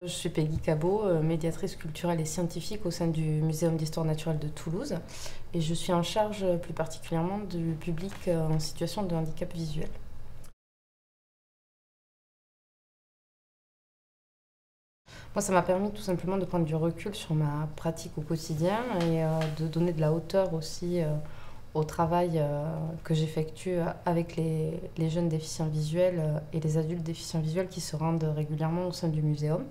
Je suis Peggy Cabot, médiatrice culturelle et scientifique au sein du Muséum d'histoire naturelle de Toulouse et je suis en charge plus particulièrement du public en situation de handicap visuel. Moi, ça m'a permis tout simplement de prendre du recul sur ma pratique au quotidien et de donner de la hauteur aussi au travail que j'effectue avec les jeunes déficients visuels et les adultes déficients visuels qui se rendent régulièrement au sein du muséum.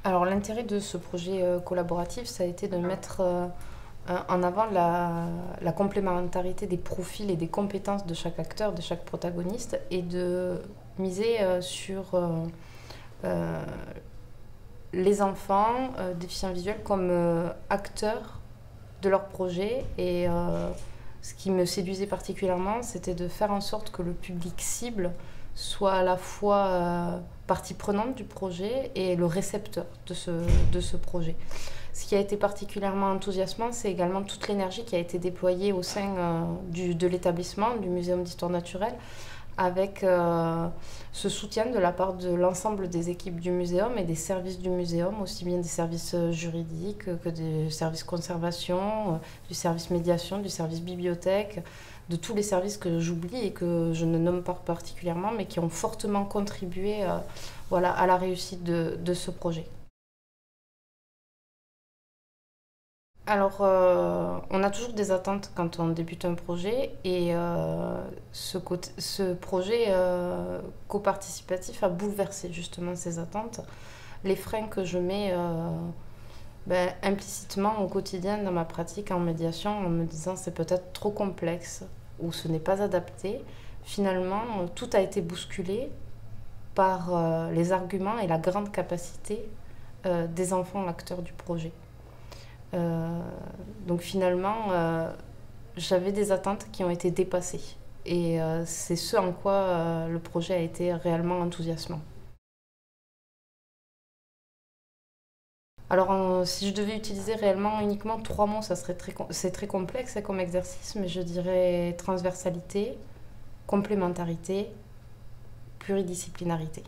Alors l'intérêt de ce projet collaboratif, ça a été de mettre en avant la complémentarité des profils et des compétences de chaque acteur, de chaque protagoniste, et de miser sur les enfants déficients visuels comme acteurs de leur projet. Et ce qui me séduisait particulièrement, c'était de faire en sorte que le public cible soit à la fois partie prenante du projet et le récepteur de ce projet. Ce qui a été particulièrement enthousiasmant, c'est également toute l'énergie qui a été déployée au sein de l'établissement, du Muséum d'histoire naturelle, avec ce soutien de la part de l'ensemble des équipes du muséum et des services du muséum, aussi bien des services juridiques que des services conservation, du service médiation, du service bibliothèque, de tous les services que j'oublie et que je ne nomme pas particulièrement, mais qui ont fortement contribué voilà, à la réussite de ce projet. Alors, on a toujours des attentes quand on débute un projet et ce projet coparticipatif a bouleversé justement ces attentes. Les freins que je mets implicitement au quotidien dans ma pratique en médiation en me disant c'est peut-être trop complexe ou ce n'est pas adapté, finalement tout a été bousculé par les arguments et la grande capacité des enfants acteurs du projet. Donc finalement, j'avais des attentes qui ont été dépassées. Et c'est ce en quoi le projet a été réellement enthousiasmant. Alors, si je devais utiliser réellement uniquement 3 mots, c'est très complexe comme exercice, mais je dirais transversalité, complémentarité, pluridisciplinarité.